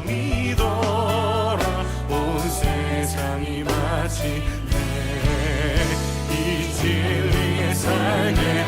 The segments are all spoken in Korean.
믿어라. 온 세상이 마치 이 진리에 살게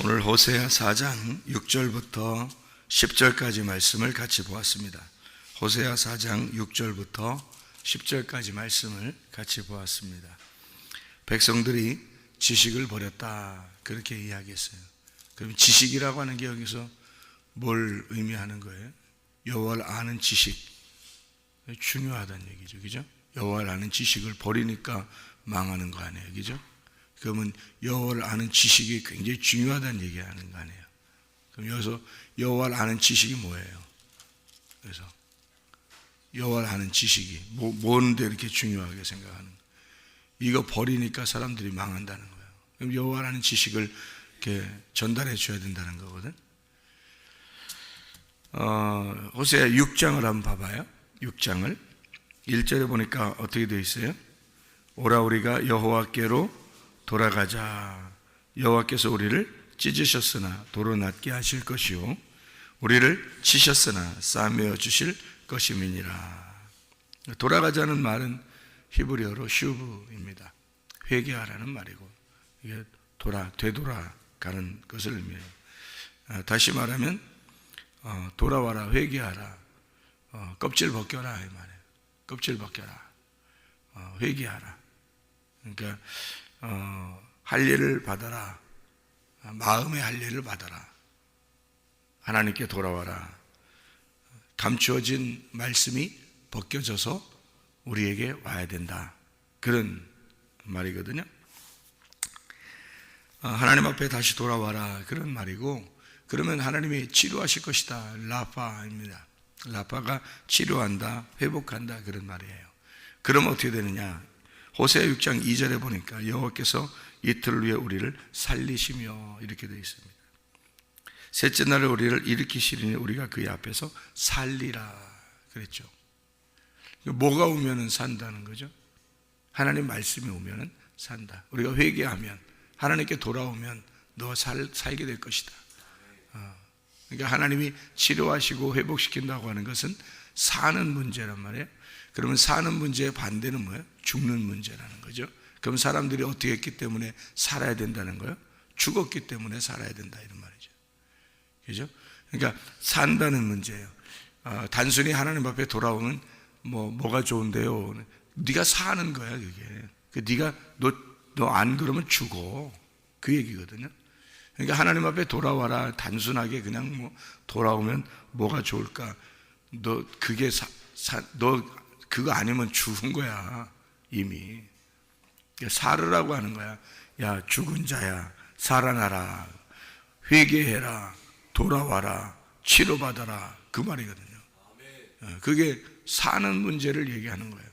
오늘 호세아 4장 6절부터 10절까지 말씀을 같이 보았습니다. 호세아 4장 6절부터 10절까지 말씀을 같이 보았습니다. 백성들이 지식을 버렸다, 그렇게 이야기했어요. 그럼 지식이라고 하는 게 여기서 뭘 의미하는 거예요? 여호와를 아는 지식, 중요하다는 얘기죠, 그죠? 여호와를 아는 지식을 버리니까 망하는 거 아니에요, 그죠? 그러면 여호와를 아는 지식이 굉장히 중요하다는 얘기하는 거 아니에요? 그럼 여기서 여호와를 아는 지식이 뭐예요? 그래서 여호와를 아는 지식이 뭔데 이렇게 중요하게 생각하는 거예요? 이거 버리니까 사람들이 망한다는 거예요. 그럼 여호와를 아는 지식을 이렇게 전달해 줘야 된다는 거거든. 호세아 6장을 한번 봐봐요. 6장을 1절에 보니까 어떻게 되어 있어요? 오라 우리가 여호와께로 돌아가자. 여호와께서 우리를 찢으셨으나 도로 낫게 하실 것이요 우리를 치셨으나 싸매어 주실 것임이니라. 돌아가자는 말은 히브리어로 슈브입니다. 회개하라는 말이고, 이게 되돌아가는 것을 의미해요. 다시 말하면 돌아와라, 회개하라, 껍질 벗겨라 이 말이에요. 껍질 벗겨라, 회개하라. 그러니까 할례를 받아라, 마음의 할례를 받아라, 하나님께 돌아와라. 감추어진 말씀이 벗겨져서 우리에게 와야 된다, 그런 말이거든요. 하나님 앞에 다시 돌아와라, 그런 말이고, 그러면 하나님이 치료하실 것이다, 라파입니다. 라파가 치료한다, 회복한다, 그런 말이에요. 그럼 어떻게 되느냐? 호세아 6장 2절에 보니까 여호와께서 이틀 후에 우리를 살리시며, 이렇게 되어 있습니다. 셋째 날에 우리를 일으키시리니 우리가 그의 앞에서 살리라 그랬죠. 뭐가 오면은 산다는 거죠? 하나님 말씀이 오면은 산다. 우리가 회개하면, 하나님께 돌아오면 너 살게 될 것이다. 그러니까 하나님이 치료하시고 회복시킨다고 하는 것은 사는 문제란 말이에요. 그러면 사는 문제의 반대는 뭐예요? 죽는 문제라는 거죠. 그럼 사람들이 어떻게 했기 때문에 살아야 된다는 거예요? 죽었기 때문에 살아야 된다, 이런 말이죠. 그죠? 그러니까 산다는 문제예요. 단순히 하나님 앞에 돌아오면 뭐가 좋은데요? 네가 사는 거야, 그게. 네가 너 안 그러면 죽어, 그 얘기거든요. 그러니까 하나님 앞에 돌아와라, 단순하게 그냥 돌아오면 뭐가 좋을까? 너 그거 아니면 죽은 거야, 이미. 살으라고 하는 거야. 야, 죽은 자야, 살아나라, 회개해라, 돌아와라, 치료받아라, 그 말이거든요. 그게 사는 문제를 얘기하는 거예요.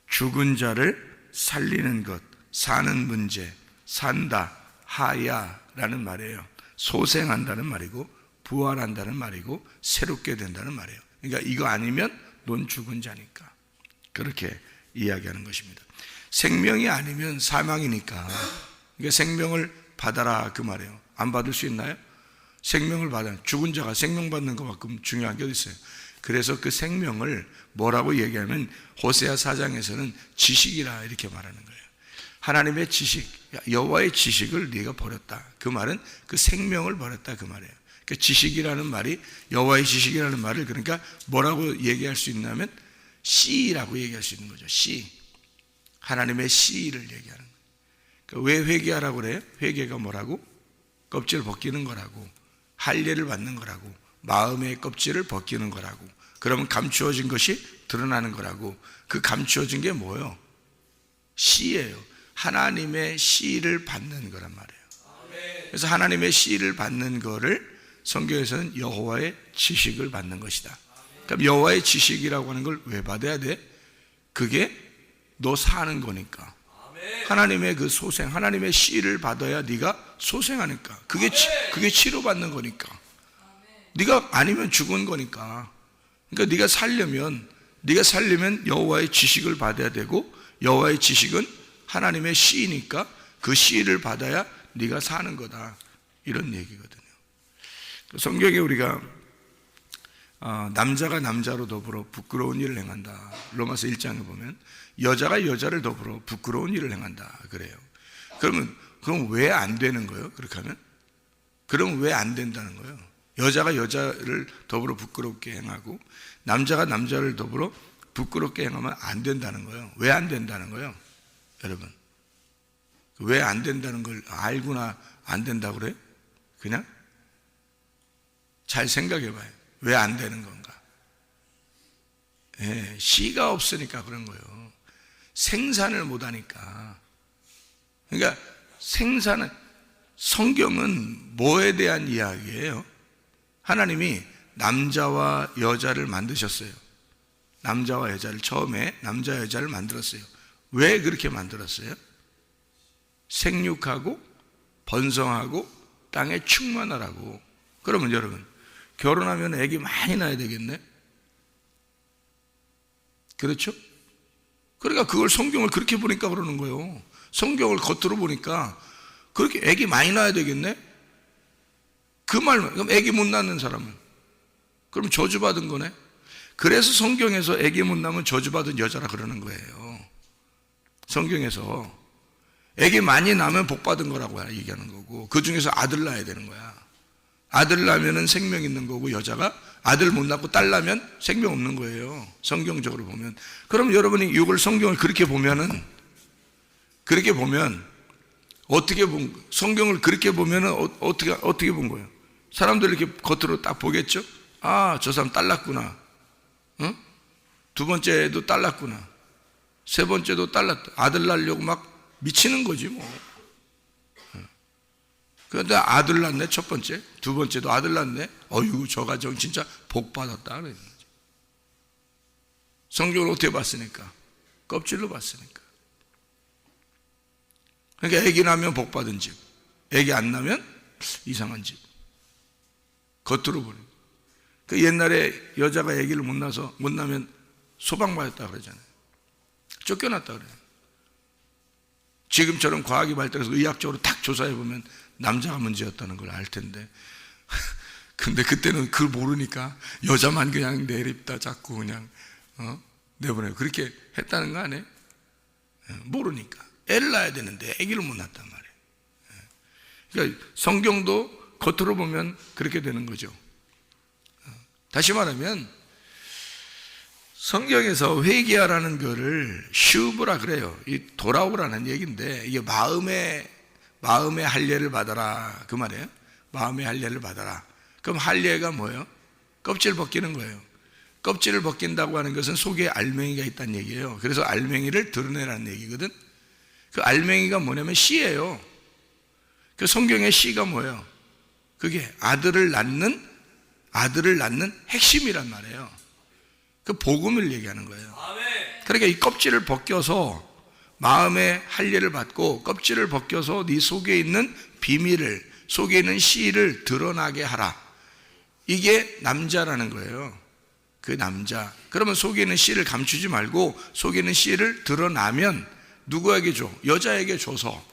죽은 자를 살리는 것, 사는 문제, 산다, 하야라는 말이에요. 소생한다는 말이고, 부활한다는 말이고, 새롭게 된다는 말이에요. 그러니까 이거 아니면 넌 죽은 자니까, 그렇게 이야기하는 것입니다. 생명이 아니면 사망이니까, 그러니까 생명을 받아라, 그 말이에요. 안 받을 수 있나요? 생명을 받아, 죽은 자가 생명 받는 것만큼 중요한 게 어디 있어요? 그래서 그 생명을 뭐라고 얘기하면 호세아 4장에서는 지식이라 이렇게 말하는 거예요. 하나님의 지식, 여호와의 지식을 네가 버렸다. 그 말은 그 생명을 버렸다 그 말이에요. 그 지식이라는 말이, 여호와의 지식이라는 말을 그러니까 뭐라고 얘기할 수 있냐면 씨라고 얘기할 수 있는 거죠. 씨, 하나님의 씨를 얘기하는 거예요. 그러니까 왜 회개하라고 그래요? 회개가 뭐라고? 껍질을 벗기는 거라고, 할례를 받는 거라고, 마음의 껍질을 벗기는 거라고. 그러면 감추어진 것이 드러나는 거라고. 그 감추어진 게 뭐예요? 씨예요. 하나님의 씨를 받는 거란 말이에요. 그래서 하나님의 씨를 받는 거를 성경에서는 여호와의 지식을 받는 것이다. 그럼 여호와의 지식이라고 하는 걸 왜 받아야 돼? 그게 너 사는 거니까. 하나님의 그 소생, 하나님의 씨를 받아야 네가 소생하니까. 그게 치료받는 거니까. 네가 아니면 죽은 거니까. 그러니까 네가 살려면 여호와의 지식을 받아야 되고, 여호와의 지식은 하나님의 씨니까 그 씨를 받아야 네가 사는 거다, 이런 얘기거든요. 성경에 우리가 남자가 남자로 더불어 부끄러운 일을 행한다, 로마서 1장에 보면 여자가 여자를 더불어 부끄러운 일을 행한다 그래요. 그럼 왜 안 되는 거예요? 그렇게 하면? 그럼 왜 안 된다는 거예요? 여자가 여자를 더불어 부끄럽게 행하고 남자가 남자를 더불어 부끄럽게 행하면 안 된다는 거예요. 왜 안 된다는 거예요? 여러분, 왜 안 된다는 걸 알고나 안 된다고 그래요? 그냥 잘 생각해 봐요. 왜 안 되는 건가? 씨가 없으니까 그런 거예요. 생산을 못 하니까. 그러니까 성경은 뭐에 대한 이야기예요? 하나님이 남자와 여자를 만드셨어요. 남자와 여자를, 처음에 남자 여자를 만들었어요. 왜 그렇게 만들었어요? 생육하고 번성하고 땅에 충만하라고. 그러면 여러분, 결혼하면 애기 많이 낳아야 되겠네? 그렇죠? 그러니까 그걸 성경을 그렇게 보니까 그러는 거예요. 성경을 겉으로 보니까 그렇게 애기 많이 낳아야 되겠네? 그 말만. 그럼 애기 못 낳는 사람은? 그럼 저주받은 거네? 그래서 성경에서 애기 못 낳으면 저주받은 여자라 그러는 거예요. 성경에서 애기 많이 낳으면 복받은 거라고 얘기하는 거고, 그 중에서 아들 낳아야 되는 거야. 아들 낳으면 생명 있는 거고, 여자가 아들 못 낳고 딸 낳으면 생명 없는 거예요, 성경적으로 보면. 그럼 여러분이 이걸 성경을 그렇게 보면 성경을 그렇게 보면은 어떻게 본 거예요? 사람들 이렇게 겉으로 딱 보겠죠? 아, 저 사람 딸 낳구나. 응? 두 번째도 딸 낳구나. 세 번째도 딸 낳다. 아들 낳으려고 막 미치는 거지 뭐. 그런데 아들 낳네, 첫 번째. 두 번째도 아들 낳네. 어휴, 저 가정 진짜 복 받았다 그러는 거죠. 성경을 어떻게 봤으니까? 껍질로 봤으니까. 그러니까 애기 낳으면 복 받은 집, 애기 안 낳으면 이상한 집. 겉으로 보니. 그 옛날에 여자가 애기를 못 낳으면 소방받았다 그러잖아요. 쫓겨났다 그래요. 지금처럼 과학이 발달해서 의학적으로 딱 조사해보면 남자가 문제였다는 걸 알 텐데. 근데 그때는 그걸 모르니까 여자만 그냥 내립다 자꾸 그냥 내보내요. 그렇게 했다는 거 아니에요? 모르니까. 애를 낳아야 되는데 애기를 못 낳았단 말이에요. 그러니까 성경도 겉으로 보면 그렇게 되는 거죠. 다시 말하면 성경에서 회개하라는 거를 슈브라 그래요. 이 돌아오라는 얘기인데, 이게 마음의 할례를 받아라 그 말이에요. 마음의 할례를 받아라. 그럼 할례가 뭐예요? 껍질 벗기는 거예요. 껍질을 벗긴다고 하는 것은 속에 알맹이가 있다는 얘기예요. 그래서 알맹이를 드러내라는 얘기거든. 그 알맹이가 뭐냐면 씨예요. 그 성경의 씨가 뭐예요? 그게 아들을 낳는 핵심이란 말이에요. 그 복음을 얘기하는 거예요. 그러니까 이 껍질을 벗겨서 마음의 할례를 받고, 껍질을 벗겨서 네 속에 있는 비밀을, 속에 있는 씨를 드러나게 하라. 이게 남자라는 거예요. 그 남자. 그러면 속에 있는 씨를 감추지 말고 속에 있는 씨를 드러나면 누구에게 줘? 여자에게 줘서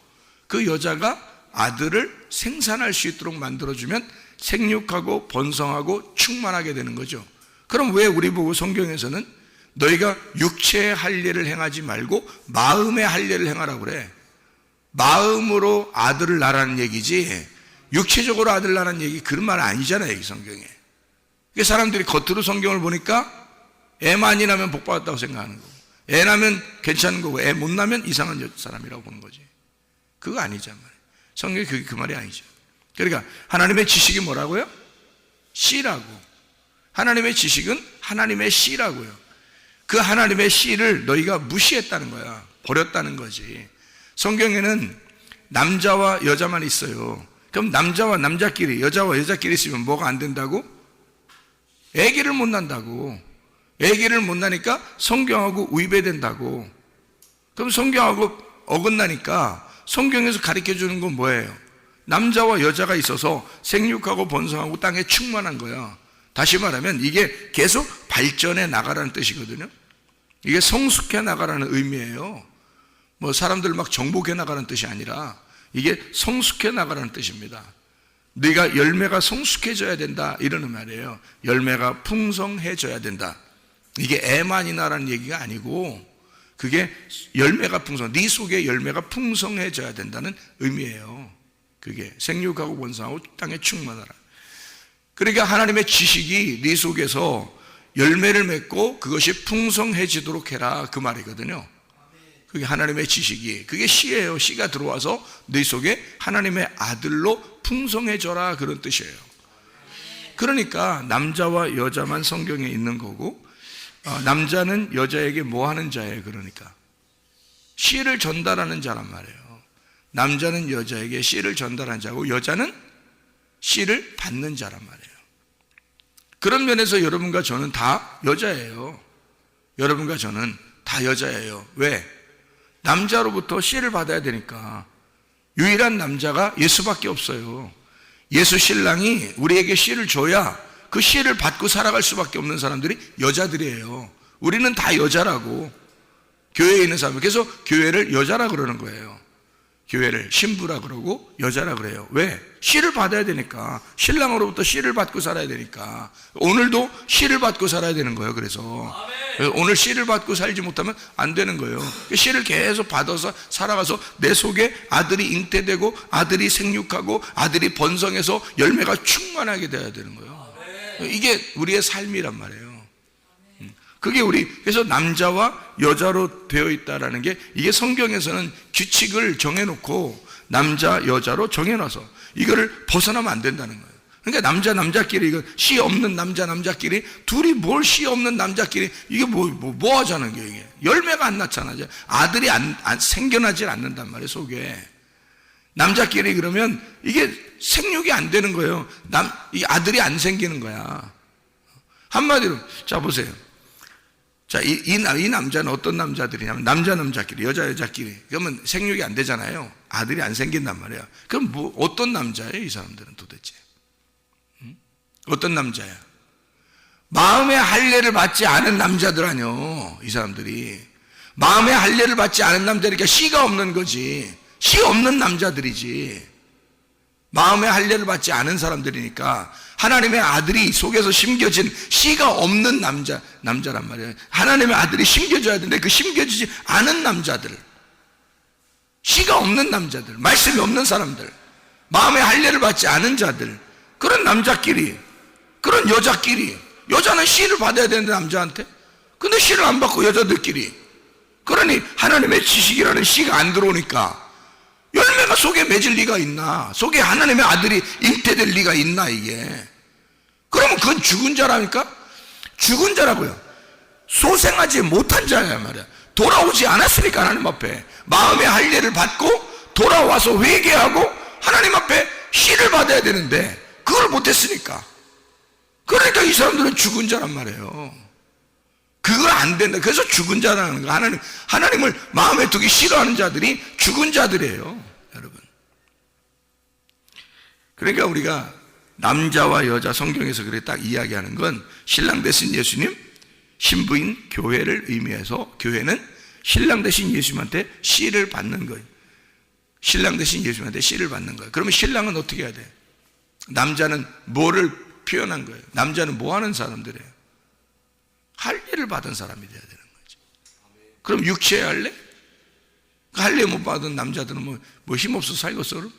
그 여자가 아들을 생산할 수 있도록 만들어주면 생육하고 번성하고 충만하게 되는 거죠. 그럼 왜 우리 보고 성경에서는 너희가 육체의 할 일을 행하지 말고 마음의 할 일을 행하라고 그래? 마음으로 아들을 낳으라는 얘기지 육체적으로 아들 낳으라는 얘기 그런 말 아니잖아요, 이 성경에. 그게 사람들이 겉으로 성경을 보니까 애 많이 낳으면 복 받았다고 생각하는 거고, 애 낳으면 괜찮은 거고, 애 못 낳으면 이상한 사람이라고 보는 거지. 그거 아니잖아요. 성경이 그 말이 아니죠. 그러니까 하나님의 지식이 뭐라고요? 씨라고. 하나님의 지식은 하나님의 씨라고요. 그 하나님의 씨를 너희가 무시했다는 거야. 버렸다는 거지. 성경에는 남자와 여자만 있어요. 그럼 남자와 남자끼리, 여자와 여자끼리 있으면 뭐가 안 된다고? 아기를 못 낳는다고. 아기를 못 낳으니까 성경하고 위배된다고. 그럼 성경하고 어긋나니까 성경에서 가르쳐 주는 건 뭐예요? 남자와 여자가 있어서 생육하고 번성하고 땅에 충만한 거야. 다시 말하면 이게 계속 발전해 나가라는 뜻이거든요. 이게 성숙해 나가라는 의미예요. 뭐 사람들 막 정복해 나가라는 뜻이 아니라 이게 성숙해 나가라는 뜻입니다. 네가 열매가 성숙해져야 된다 이러는 말이에요. 열매가 풍성해져야 된다. 이게 애만이 나라는 얘기가 아니고 그게 열매가 네 속에 열매가 풍성해져야 된다는 의미예요. 그게 생육하고 번성하고 땅에 충만하라. 그러니까 하나님의 지식이 네 속에서 열매를 맺고 그것이 풍성해지도록 해라 그 말이거든요. 그게 하나님의 지식이, 그게 씨예요. 씨가 들어와서 네 속에 하나님의 아들로 풍성해져라 그런 뜻이에요. 그러니까 남자와 여자만 성경에 있는 거고, 남자는 여자에게 뭐 하는 자예요? 그러니까 씨를 전달하는 자란 말이에요. 남자는 여자에게 씨를 전달하는 자고 여자는 씨를 받는 자란 말이에요. 그런 면에서 여러분과 저는 다 여자예요. 여러분과 저는 다 여자예요. 왜? 남자로부터 씨를 받아야 되니까. 유일한 남자가 예수밖에 없어요. 예수 신랑이 우리에게 씨를 줘야 그 씨를 받고 살아갈 수밖에 없는 사람들이 여자들이에요. 우리는 다 여자라고. 교회에 있는 사람, 그래서 교회를 여자라 그러는 거예요. 교회를 신부라 그러고 여자라 그래요. 왜? 씨를 받아야 되니까. 신랑으로부터 씨를 받고 살아야 되니까. 오늘도 씨를 받고 살아야 되는 거예요. 그래서 오늘 씨를 받고 살지 못하면 안 되는 거예요. 씨를 계속 받아서 살아가서 내 속에 아들이 잉태되고 아들이 생육하고 아들이 번성해서 열매가 충만하게 돼야 되는 거예요. 이게 우리의 삶이란 말이에요. 그게 그래서 남자와 여자로 되어 있다라는 게, 이게 성경에서는 규칙을 정해놓고 남자 여자로 정해놔서 이거를 벗어나면 안 된다는 거예요. 그러니까 남자끼리, 이거 씨 없는 남자끼리 둘이 뭘 씨 없는 남자끼리 이게 뭐 하자는 거예요. 이게 열매가 안 낳잖아. 아들이 안 생겨나질 않는단 말이에요. 속에 남자끼리 그러면 이게 생육이 안 되는 거예요. 이 아들이 안 생기는 거야. 한마디로 자 보세요. 자, 이 남자는 어떤 남자들이냐면 남자끼리, 여자끼리. 그러면 생육이 안 되잖아요. 아들이 안 생긴단 말이야. 그럼 어떤 남자예요, 이 사람들은 도대체? 어떤 남자야? 마음의 할례를 받지 않은 남자들 아니요, 이 사람들이. 마음의 할례를 받지 않은 남자니까 씨가 없는 거지. 씨 없는 남자들이지. 마음의 할례를 받지 않은 사람들이니까 하나님의 아들이 속에서 심겨진 씨가 없는 남자란 말이에요. 하나님의 아들이 심겨져야 되는데 그 심겨지지 않은 남자들, 씨가 없는 남자들, 말씀이 없는 사람들, 마음의 할례를 받지 않은 자들, 그런 남자끼리, 그런 여자끼리. 여자는 씨를 받아야 되는데 남자한테, 근데 씨를 안 받고 여자들끼리. 그러니 하나님의 지식이라는 씨가 안 들어오니까 열매가 속에 맺을 리가 있나? 속에 하나님의 아들이 잉태될 리가 있나 이게? 그러면 그건 죽은 자라니까? 죽은 자라고요. 소생하지 못한 자야 말이야. 돌아오지 않았으니까 하나님 앞에 마음의 할례를 받고 돌아와서 회개하고 하나님 앞에 씨를 받아야 되는데 그걸 못했으니까. 그러니까 이 사람들은 죽은 자란 말이에요. 그걸 안 된다. 그래서 죽은 자라는 거. 하나님을 마음에 두기 싫어하는 자들이 죽은 자들이에요, 여러분. 그러니까 우리가 남자와 여자, 성경에서 그렇게 딱 이야기하는 건 신랑 대신 예수님, 신부인 교회를 의미해서 교회는 신랑 대신 예수님한테 씨를 받는 거예요. 신랑 대신 예수님한테 씨를 받는 거예요. 그러면 신랑은 어떻게 해야 돼? 남자는 뭐를 표현한 거예요? 남자는 뭐 하는 사람들이에요? 할례를 받은 사람이 돼야 되는 거지. 그럼 육체에 할례? 할례 못 받은 남자들은 뭐 힘없어 살겠어? 그럼?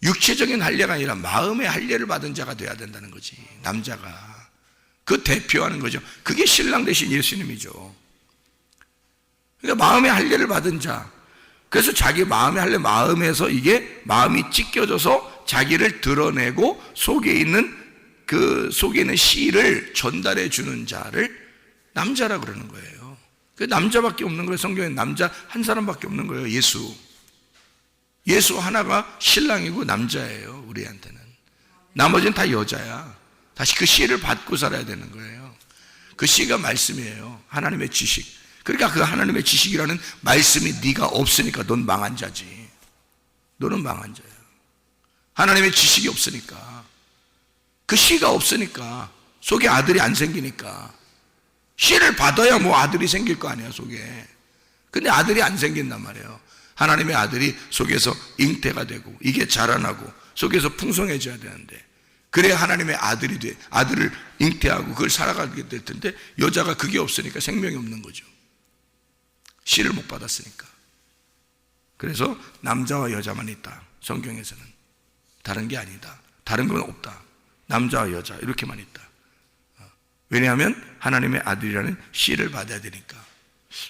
육체적인 할례가 아니라 마음의 할례를 받은 자가 돼야 된다는 거지. 남자가 그 대표하는 거죠. 그게 신랑 대신 예수님이죠. 그러니까 마음의 할례를 받은 자, 그래서 자기 마음의 할례, 마음에서 이게 마음이 찢겨져서 자기를 드러내고 속에 있는 씨를 전달해 주는 자를 남자라 그러는 거예요. 그 남자밖에 없는 거예요. 성경에 남자 한 사람밖에 없는 거예요. 예수 하나가 신랑이고 남자예요. 우리한테는. 나머지는 다 여자야. 다시 그 씨를 받고 살아야 되는 거예요. 그 씨가 말씀이에요. 하나님의 지식. 그러니까 그 하나님의 지식이라는 말씀이 네가 없으니까 넌 망한 자지. 너는 망한 자야. 하나님의 지식이 없으니까, 그 씨가 없으니까, 속에 아들이 안 생기니까. 씨를 받아야 뭐 아들이 생길 거 아니야, 속에. 근데 아들이 안 생긴단 말이에요. 하나님의 아들이 속에서 잉태가 되고 이게 자라나고 속에서 풍성해져야 되는데, 그래야 하나님의 아들이 돼. 아들을 잉태하고 그걸 살아가게 될 텐데 여자가 그게 없으니까 생명이 없는 거죠. 씨를 못 받았으니까. 그래서 남자와 여자만 있다. 성경에서는 다른 게 아니다. 다른 건 없다. 남자와 여자 이렇게만 있다. 왜냐하면 하나님의 아들이라는 씨를 받아야 되니까.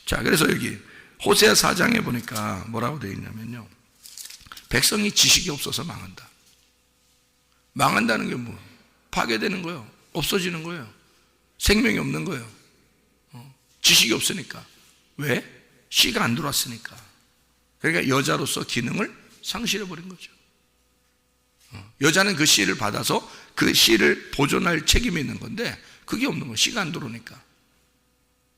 자, 그래서 여기 호세아 4장에 보니까 뭐라고 되어 있냐면요, 백성이 지식이 없어서 망한다. 망한다는 게 뭐? 파괴되는 거예요. 없어지는 거예요. 생명이 없는 거예요. 지식이 없으니까. 왜? 씨가 안 들어왔으니까. 그러니까 여자로서 기능을 상실해버린 거죠. 여자는 그 씨를 받아서 그 씨를 보존할 책임이 있는 건데 그게 없는 거예요. 씨가 안 들어오니까.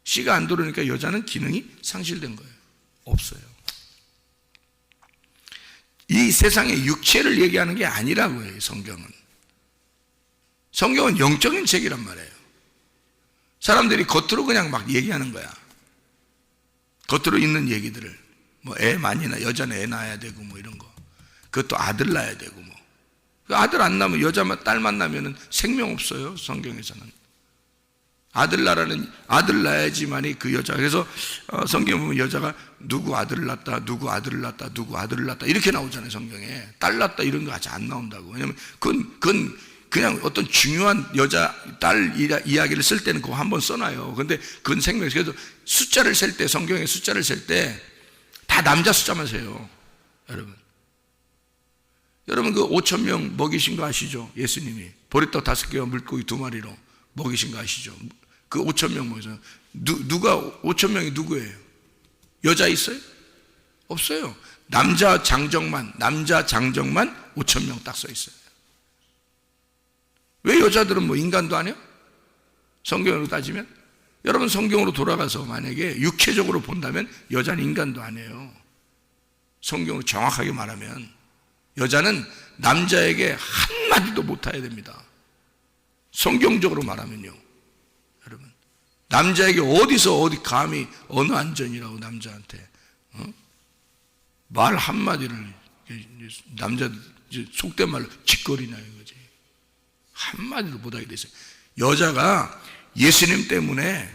씨가 안 들어오니까 여자는 기능이 상실된 거예요. 없어요. 이 세상의 육체를 얘기하는 게 아니라고 해요. 성경은. 성경은 영적인 책이란 말이에요. 사람들이 겉으로 그냥 막 얘기하는 거야. 겉으로 있는 얘기들을, 뭐 애 많이 낳아, 여자는 애 낳아야 되고 뭐 이런 거, 그것도 아들 낳아야 되고 뭐. 그 아들 안 낳으면, 여자만 딸만 낳으면 생명 없어요. 성경에서는 아들 낳아야지만이 그 여자. 그래서 성경 보면 여자가 누구 아들을 낳았다, 누구 아들을 낳았다, 누구 아들을 낳았다 이렇게 나오잖아요. 성경에 딸 낳았다 이런 거 아직 안 나온다고. 왜냐면 그건 그냥 어떤 중요한 여자 딸 이야기를 쓸 때는 그거 한번 써놔요. 근데 그건 생명. 그래서 숫자를 셀 때, 성경의 숫자를 셀 때 다 남자 숫자만 세요. 여러분 그 5,000명 먹이신 거 아시죠? 예수님이 보리떡 5개와 물고기 2마리로 먹이신 거 아시죠? 그 5,000명 먹이죠. 누가 5,000명이 누구예요? 여자 있어요? 없어요. 남자 장정만 5,000명 딱 써 있어요. 왜 여자들은 뭐 인간도 아니야? 성경으로 따지면? 여러분 성경으로 돌아가서 만약에 육체적으로 본다면 여자는 인간도 아니에요. 성경으로 정확하게 말하면 여자는 남자에게 한마디도 못해야 됩니다. 성경적으로 말하면요. 여러분 남자에게 어디 감히 어느 안전이라고 남자한테 말 한마디를, 남자 속된 말로 짓거리나 이거지. 한마디도 못하게 됐어요. 여자가 예수님 때문에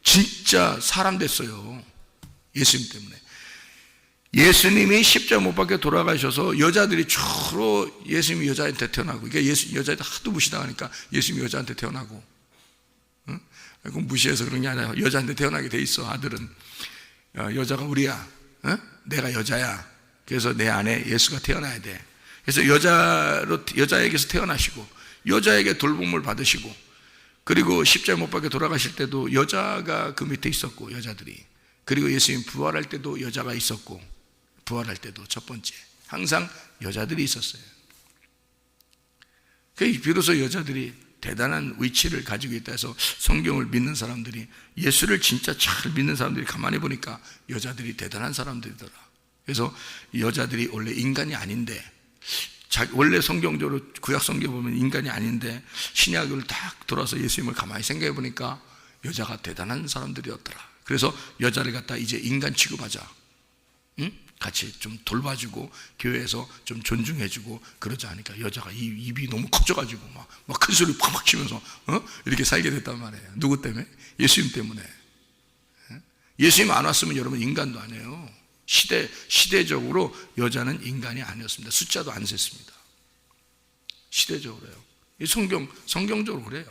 진짜 사람 됐어요. 예수님 때문에. 예수님이 십자가 못 박혀 돌아가셔서 여자들이 주로 예수님이 여자한테 태어나고, 그러니까 여자한테 하도 무시당하니까 예수님이 여자한테 태어나고, 그건 무시해서 그런 게 아니라 여자한테 태어나게 돼 있어. 아들은 여자가 우리야, 내가 여자야. 그래서 내 안에 예수가 태어나야 돼. 그래서 여자에게서 태어나시고 여자에게 돌봄을 받으시고, 그리고 십자가 못 박혀 돌아가실 때도 여자가 그 밑에 있었고, 여자들이. 그리고 예수님 부활할 때도 여자가 있었고, 부활할 때도 첫 번째 항상 여자들이 있었어요. 비로소 여자들이 대단한 위치를 가지고 있다 해서 성경을 믿는 사람들이, 예수를 진짜 잘 믿는 사람들이 가만히 보니까 여자들이 대단한 사람들이더라. 그래서 여자들이 원래 인간이 아닌데, 원래 성경적으로 구약 성경 보면 인간이 아닌데 신약을 딱 돌아서 예수님을 가만히 생각해 보니까 여자가 대단한 사람들이었더라. 그래서 여자를 갖다 이제 인간 취급하자. 응? 같이 좀 돌봐주고 교회에서 좀 존중해주고 그러지 않으니까 여자가 입이 너무 커져가지고 막 큰 소리 팍팍 치면서 이렇게 살게 됐단 말이에요. 누구 때문에? 예수님 때문에. 예수님 안 왔으면 여러분 인간도 아니에요. 시대적으로 여자는 인간이 아니었습니다. 숫자도 안 셌습니다. 시대적으로요. 이 성경적으로 그래요.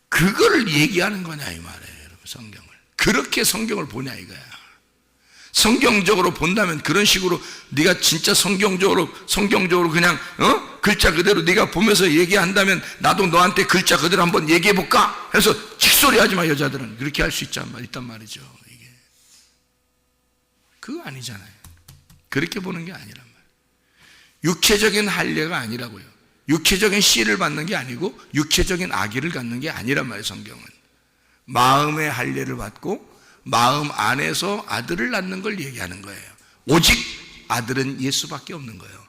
그거를 얘기하는 거냐 이 말이에요, 여러분. 성경을 그렇게 성경을 보냐 이거야. 성경적으로 본다면 그런 식으로 네가 진짜 성경적으로 그냥 글자 그대로 네가 보면서 얘기한다면 나도 너한테 글자 그대로 한번 얘기해 볼까 해서 직소리하지 마. 여자들은 그렇게 할 수 있단 말이죠. 이게 그거 아니잖아요. 그렇게 보는 게 아니란 말이에요. 육체적인 할례가 아니라고요. 육체적인 씨를 받는 게 아니고 육체적인 아기를 갖는 게 아니란 말이에요. 성경은 마음의 할례를 받고 마음 안에서 아들을 낳는 걸 얘기하는 거예요. 오직 아들은 예수밖에 없는 거예요.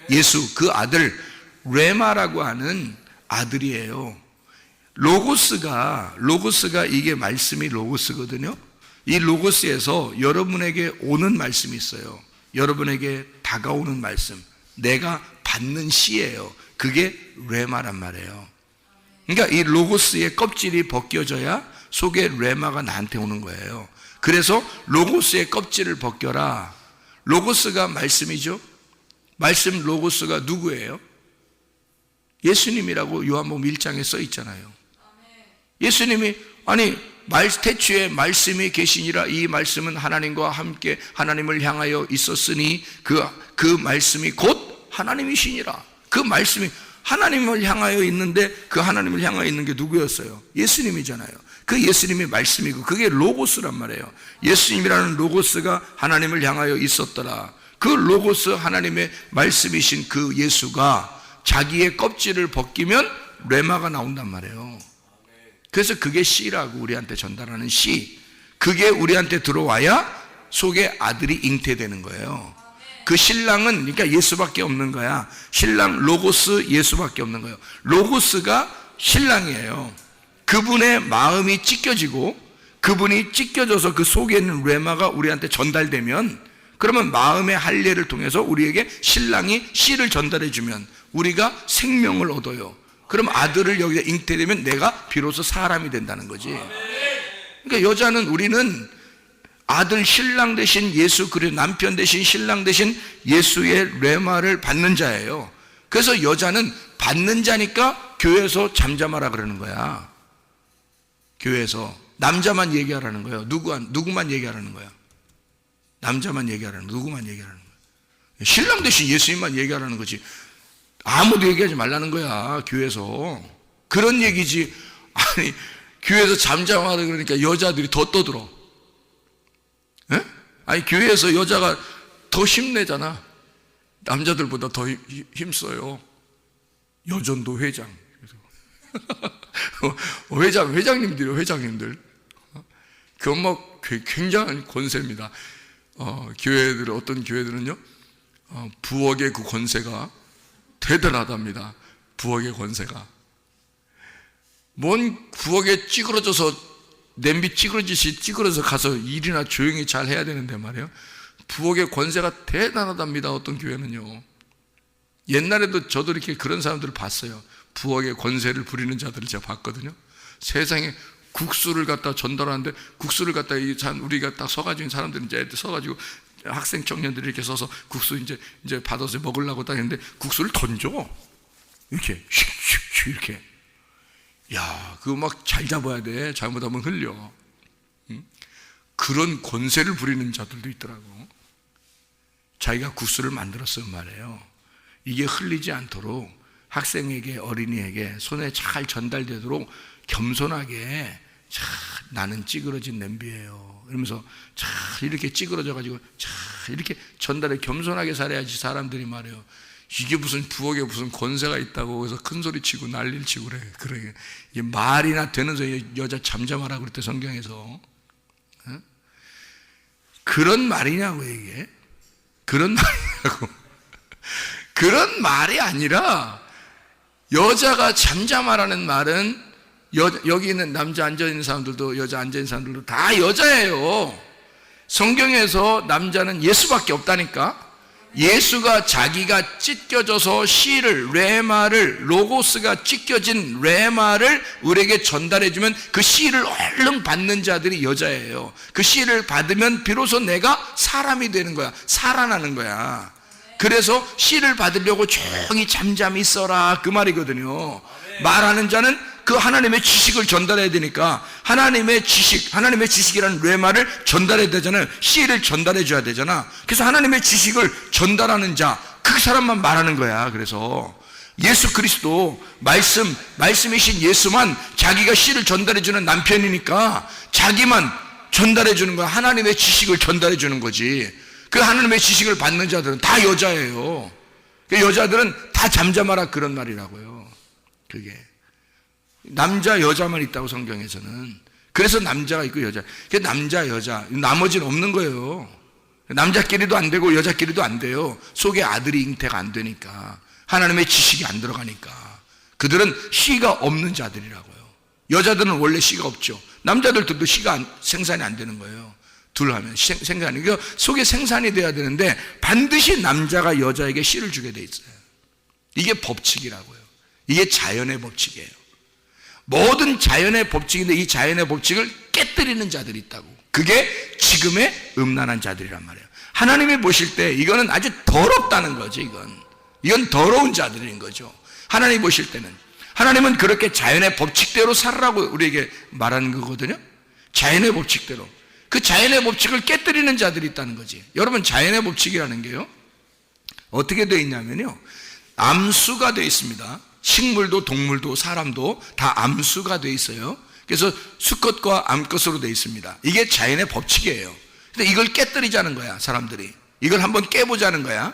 예수, 그 아들 레마라고 하는 아들이에요. 로고스가 이게 말씀이 로고스거든요. 이 로고스에서 여러분에게 오는 말씀이 있어요. 여러분에게 다가오는 말씀, 내가 받는 씨예요. 그게 레마란 말이에요. 그러니까 이 로고스의 껍질이 벗겨져야 속에 레마가 나한테 오는 거예요. 그래서 로고스의 껍질을 벗겨라. 로고스가 말씀이죠. 말씀 로고스가 누구예요? 예수님이라고 요한복음 1장에 써 있잖아요. 예수님이 태초에 말씀이 계시니라. 이 말씀은 하나님과 함께 하나님을 향하여 있었으니 그 말씀이 곧 하나님이시니라. 그 말씀이 하나님을 향하여 있는데 그 하나님을 향하여 있는 게 누구였어요? 예수님이잖아요. 그 예수님이 말씀이고 그게 로고스란 말이에요. 예수님이라는 로고스가 하나님을 향하여 있었더라. 그 로고스 하나님의 말씀이신 그 예수가 자기의 껍질을 벗기면 레마가 나온단 말이에요. 그래서 그게 씨라고 우리한테 전달하는 씨. 그게 우리한테 들어와야 속에 아들이 잉태되는 거예요. 그 신랑은 그러니까 예수밖에 없는 거야. 신랑 로고스 예수밖에 없는 거예요. 로고스가 신랑이에요. 그분의 마음이 찢겨지고 그분이 찢겨져서 그 속에 있는 레마가 우리한테 전달되면 그러면 마음의 할례를 통해서 우리에게 신랑이 씨를 전달해 주면 우리가 생명을 얻어요. 그럼 아들을 여기다 잉태되면 내가 비로소 사람이 된다는 거지. 그러니까 우리는 아들 신랑 대신 예수, 그리고 남편 대신 신랑 대신 예수의 레마를 받는 자예요. 그래서 여자는 받는 자니까 교회에서 잠잠하라 그러는 거야. 교회에서 남자만 얘기하라는 거예요. 누구만 얘기하라는 거야. 남자만 얘기하라는 거야. 누구만 얘기하라는 거야. 신랑 대신 예수님만 얘기하라는 거지. 아무도 얘기하지 말라는 거야. 교회에서 그런 얘기지. 아니 교회에서 잠잠하라 그러니까 여자들이 더 떠들어. 에? 아니 교회에서 여자가 더 힘내잖아. 남자들보다 더 힘써요. 여전도 회장. 회장님들이요, 회장님들. 그건 막 굉장한 권세입니다. 어떤 교회들은요, 부엌의 그 권세가 대단하답니다. 부엌의 권세가. 뭔 부엌에 찌그러져서, 냄비 찌그러지시 찌그러져서 가서 일이나 조용히 잘 해야 되는데 말이에요. 부엌의 권세가 대단하답니다. 어떤 교회는요. 옛날에도 저도 이렇게 그런 사람들을 봤어요. 부엌의 권세를 부리는 자들을 제가 봤거든요. 세상에 국수를 갖다 전달하는데 국수를 갖다 우리가 딱 서가지고 사람들이 이제 서가지고 학생 청년들이 이렇게 서서 국수 이제 받아서 먹으려고 딱 했는데 국수를 던져. 이렇게 슉슉슉 이렇게. 야, 그거 막 잘 잡아야 돼. 잘못하면 흘려. 그런 권세를 부리는 자들도 있더라고. 자기가 국수를 만들었으면 말이에요. 이게 흘리지 않도록 학생에게, 어린이에게 손에 잘 전달되도록 겸손하게, 자, 나는 찌그러진 냄비예요 이러면서 자, 이렇게 찌그러져가지고 자, 이렇게 전달해. 겸손하게 살아야지. 사람들이 말이에요. 이게 무슨 부엌에 무슨 권세가 있다고 그래서 큰 소리 치고 난리를 치고 그래. 이게 말이나 되는 소리. 여자 잠잠하라고 그랬대, 성경에서. 어? 그런 말이냐고, 이게. 그런 말이냐고. 그런 말이 아니라, 여자가 잠잠하라는 말은 여기 있는 남자 앉아있는 사람들도 여자 앉아있는 사람들도 다 여자예요. 성경에서 남자는 예수밖에 없다니까. 예수가 자기가 찢겨져서 시를, 레마를, 로고스가 찢겨진 레마를 우리에게 전달해주면 그 시를 얼른 받는 자들이 여자예요. 그 시를 받으면 비로소 내가 사람이 되는 거야. 살아나는 거야. 그래서 시를 받으려고 조용히 잠잠히 있어라, 그 말이거든요. 말하는 자는 그 하나님의 지식을 전달해야 되니까 하나님의 지식이라는 레마를 전달해야 되잖아요. 시를 전달해 줘야 되잖아. 그래서 하나님의 지식을 전달하는 자, 그 사람만 말하는 거야. 그래서 예수 그리스도 말씀이신 예수만 자기가 시를 전달해 주는 남편이니까 자기만 전달해 주는 거야. 하나님의 지식을 전달해 주는 거지. 그 하나님의 지식을 받는 자들은 다 여자예요. 그 여자들은 다 잠잠하라, 그런 말이라고요. 그게 남자 여자만 있다고, 성경에서는. 그래서 남자가 있고 여자, 남자 여자, 나머지는 없는 거예요. 남자끼리도 안 되고 여자끼리도 안 돼요. 속에 아들이 잉태가 안 되니까, 하나님의 지식이 안 들어가니까. 그들은 씨가 없는 자들이라고요. 여자들은 원래 씨가 없죠. 남자들도 씨가 생산이 안 되는 거예요. 둘 하면 생산이, 그러니까 속에 생산이 돼야 되는데 반드시 남자가 여자에게 씨를 주게 돼 있어요. 이게 법칙이라고요. 이게 자연의 법칙이에요. 모든 자연의 법칙인데 이 자연의 법칙을 깨뜨리는 자들이 있다고. 그게 지금의 음란한 자들이란 말이에요. 하나님이 보실 때 이거는 아주 더럽다는 거죠. 이건 더러운 자들인 거죠. 하나님이 보실 때는. 하나님은 그렇게 자연의 법칙대로 살으라고 우리에게 말하는 거거든요. 자연의 법칙대로. 그 자연의 법칙을 깨뜨리는 자들이 있다는 거지. 여러분, 자연의 법칙이라는 게요, 어떻게 되어 있냐면요, 암수가 되어 있습니다. 식물도 동물도 사람도 다 암수가 되어 있어요. 그래서 수컷과 암컷으로 되어 있습니다. 이게 자연의 법칙이에요. 근데 이걸 깨뜨리자는 거야, 사람들이. 이걸 한번 깨보자는 거야.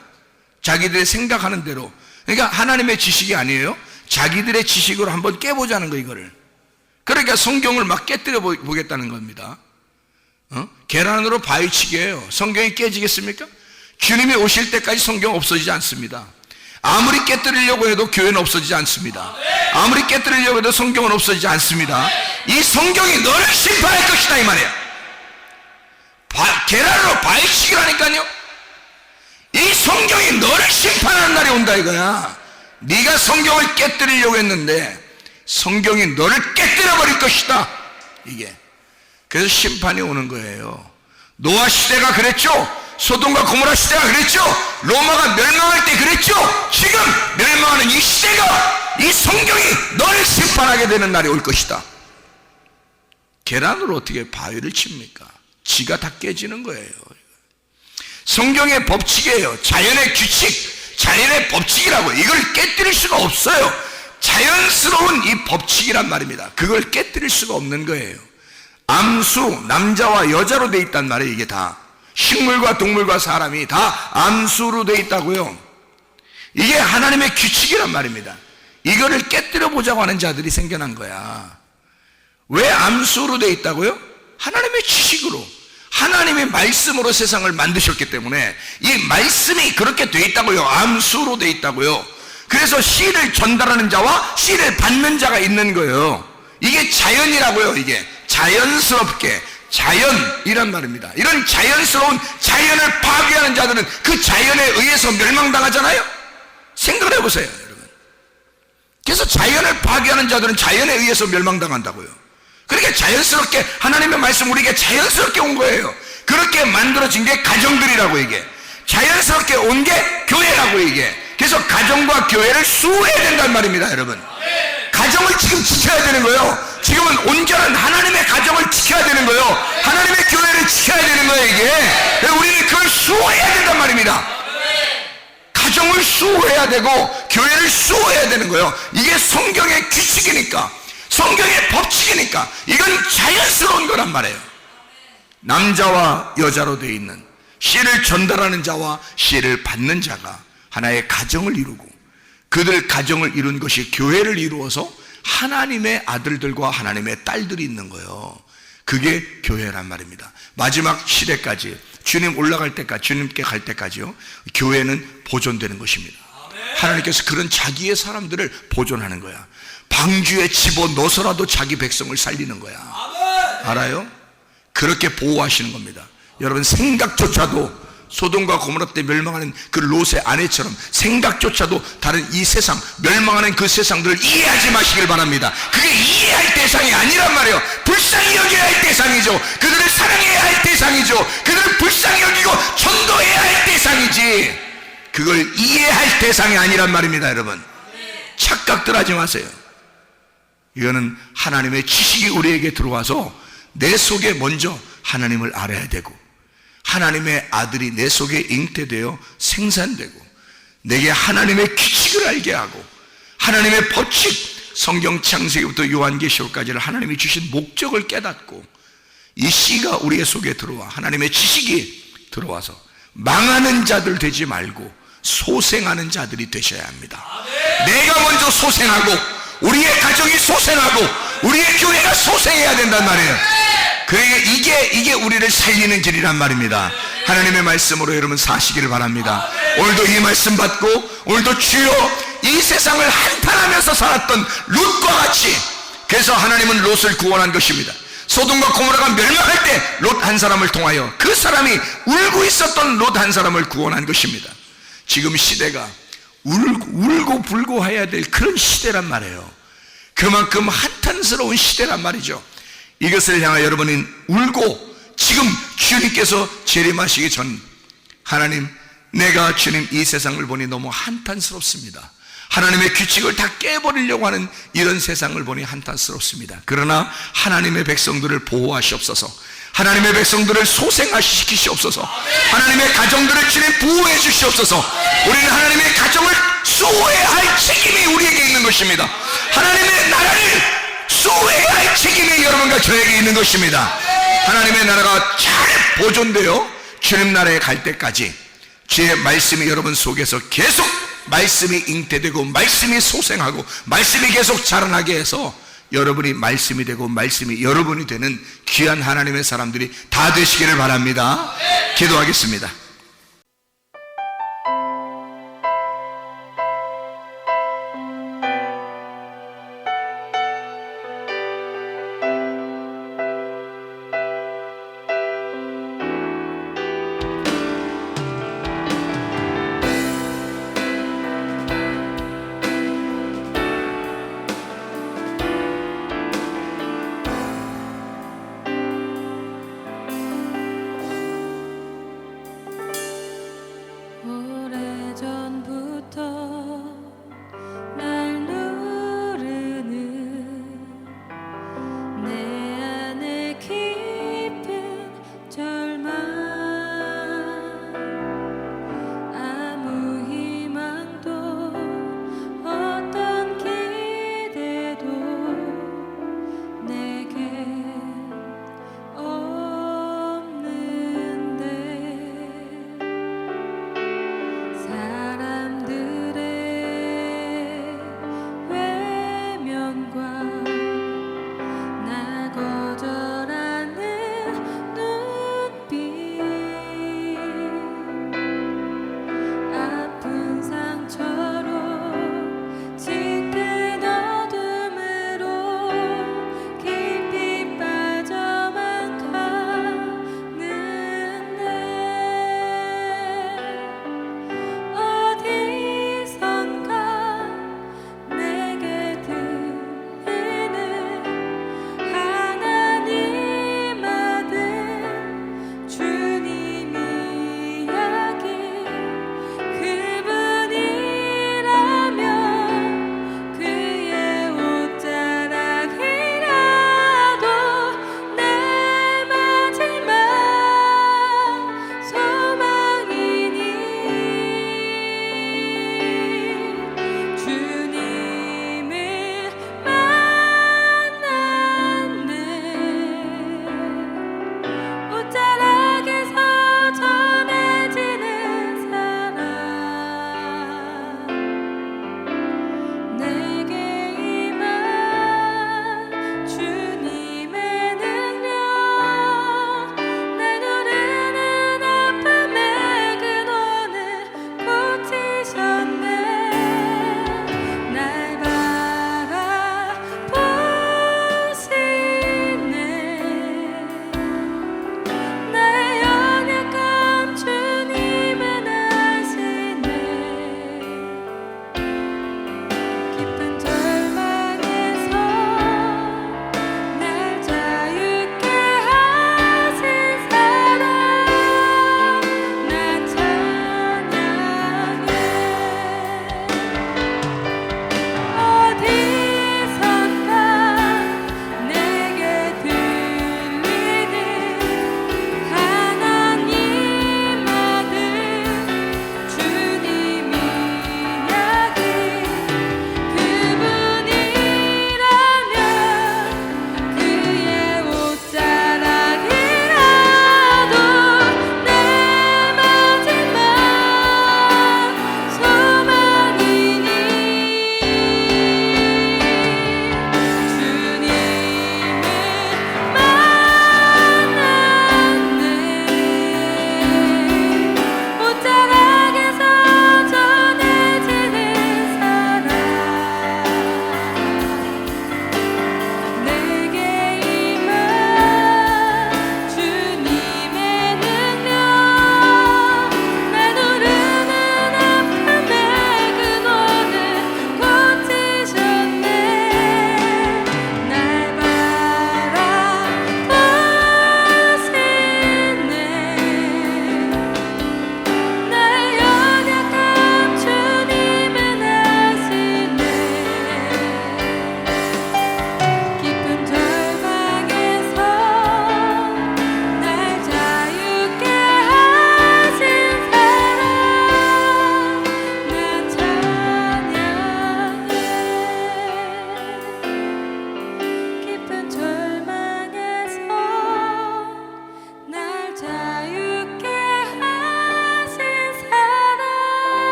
자기들의 생각하는 대로. 그러니까 하나님의 지식이 아니에요. 자기들의 지식으로 한번 깨보자는 거, 이거를. 그러니까 성경을 막 깨뜨려 보겠다는 겁니다. 계란으로 바위치기예요. 성경이 깨지겠습니까? 주님이 오실 때까지 성경 없어지지 않습니다. 아무리 깨뜨리려고 해도 교회는 없어지지 않습니다. 아무리 깨뜨리려고 해도 성경은 없어지지 않습니다. 이 성경이 너를 심판할 것이다, 이 말이야. 계란으로 바위치기라니까요. 이 성경이 너를 심판하는 날이 온다, 이거야. 네가 성경을 깨뜨리려고 했는데 성경이 너를 깨뜨려버릴 것이다, 이게. 그래서 심판이 오는 거예요. 노아 시대가 그랬죠. 소돔과 고모라 시대가 그랬죠. 로마가 멸망할 때 그랬죠. 지금 멸망하는 이 시대가, 이 성경이 너를 심판하게 되는 날이 올 것이다. 계란으로 어떻게 바위를 칩니까? 지가 다 깨지는 거예요. 성경의 법칙이에요. 자연의 규칙, 자연의 법칙이라고. 이걸 깨뜨릴 수가 없어요. 자연스러운 이 법칙이란 말입니다. 그걸 깨뜨릴 수가 없는 거예요. 암수, 남자와 여자로 돼 있단 말이에요. 이게 다 식물과 동물과 사람이 다 암수로 돼 있다고요. 이게 하나님의 규칙이란 말입니다. 이거를 깨뜨려 보자고 하는 자들이 생겨난 거야. 왜 암수로 돼 있다고요? 하나님의 지식으로, 하나님의 말씀으로 세상을 만드셨기 때문에 이 말씀이 그렇게 돼 있다고요. 암수로 돼 있다고요. 그래서 씨를 전달하는 자와 씨를 받는 자가 있는 거예요. 이게 자연이라고요. 이게 자연스럽게, 자연이란 말입니다. 이런 자연스러운 자연을 파괴하는 자들은 그 자연에 의해서 멸망당하잖아요. 생각을 해보세요, 여러분. 그래서 자연을 파괴하는 자들은 자연에 의해서 멸망당한다고요. 그러니까 자연스럽게 하나님의 말씀 우리에게 자연스럽게 온 거예요. 그렇게 만들어진 게 가정들이라고. 이게 자연스럽게 온 게 교회라고. 이게 그래서 가정과 교회를 수호해야 된단 말입니다, 여러분. 가정을 지금 지켜야 되는 거예요. 지금은 온전한 하나님의 가정을 지켜야 되는 거예요. 하나님의 교회를 지켜야 되는 거예요. 이게 우리는 그걸 수호해야 된단 말입니다. 가정을 수호해야 되고 교회를 수호해야 되는 거예요. 이게 성경의 규칙이니까, 성경의 법칙이니까, 이건 자연스러운 거란 말이에요. 남자와 여자로 되어 있는, 씨를 전달하는 자와 씨를 받는 자가 하나의 가정을 이루고, 그들 가정을 이룬 것이 교회를 이루어서 하나님의 아들들과 하나님의 딸들이 있는 거예요. 그게 교회란 말입니다. 마지막 시대까지, 주님 올라갈 때까지, 주님께 갈 때까지요, 교회는 보존되는 것입니다. 하나님께서 그런 자기의 사람들을 보존하는 거야. 방주에 집어넣어서라도 자기 백성을 살리는 거야. 알아요? 그렇게 보호하시는 겁니다. 여러분, 생각조차도 소돔과 고모라 때 멸망하는 그 롯의 아내처럼 생각조차도 다른 이 세상, 멸망하는 그 세상들을 이해하지 마시길 바랍니다. 그게 이해할 대상이 아니란 말이에요. 불쌍히 여겨야 할 대상이죠. 그들을 사랑해야 할 대상이죠. 그들을 불쌍히 여기고 전도해야 할 대상이지, 그걸 이해할 대상이 아니란 말입니다. 여러분, 착각들 하지 마세요. 이거는 하나님의 지식이 우리에게 들어와서 내 속에 먼저 하나님을 알아야 되고, 하나님의 아들이 내 속에 잉태되어 생산되고, 내게 하나님의 규칙을 알게 하고, 하나님의 법칙, 성경 창세기부터 요한계시록까지를 하나님이 주신 목적을 깨닫고, 이 씨가 우리의 속에 들어와 하나님의 지식이 들어와서 망하는 자들 되지 말고 소생하는 자들이 되셔야 합니다. 내가 먼저 소생하고, 우리의 가정이 소생하고, 우리의 교회가 소생해야 된단 말이에요. 그러니까 이게 우리를 살리는 길이란 말입니다. 하나님의 말씀으로 여러분 사시기를 바랍니다. 오늘도 이 말씀 받고, 오늘도 주여, 이 세상을 한탄하면서 살았던 롯과 같이, 그래서 하나님은 롯을 구원한 것입니다. 소돔과 고모라가 멸망할 때 롯 한 사람을 통하여 그 사람이 울고 있었던 롯 한 사람을 구원한 것입니다. 지금 시대가 울고 불고 해야 될 그런 시대란 말이에요. 그만큼 한탄스러운 시대란 말이죠. 이것을 향하여 여러분은 울고, 지금 주님께서 재림하시기 전, 하나님, 내가 주님 이 세상을 보니 너무 한탄스럽습니다. 하나님의 규칙을 다 깨버리려고 하는 이런 세상을 보니 한탄스럽습니다. 그러나 하나님의 백성들을 보호하시옵소서, 하나님의 백성들을 소생시키시옵소서, 하나님의 가정들을 주님 보호해 주시옵소서. 우리는 하나님의 가정을 수호해야 할 책임이 우리에게 있는 것입니다. 하나님의 나라를 수호해야 할 책임이 여러분과 저에게 있는 것입니다. 하나님의 나라가 잘 보존되어 주님 나라에 갈 때까지 주의 말씀이 여러분 속에서 계속, 말씀이 잉태되고 말씀이 소생하고 말씀이 계속 자라나게 해서 여러분이 말씀이 되고 말씀이 여러분이 되는 귀한 하나님의 사람들이 다 되시기를 바랍니다. 기도하겠습니다.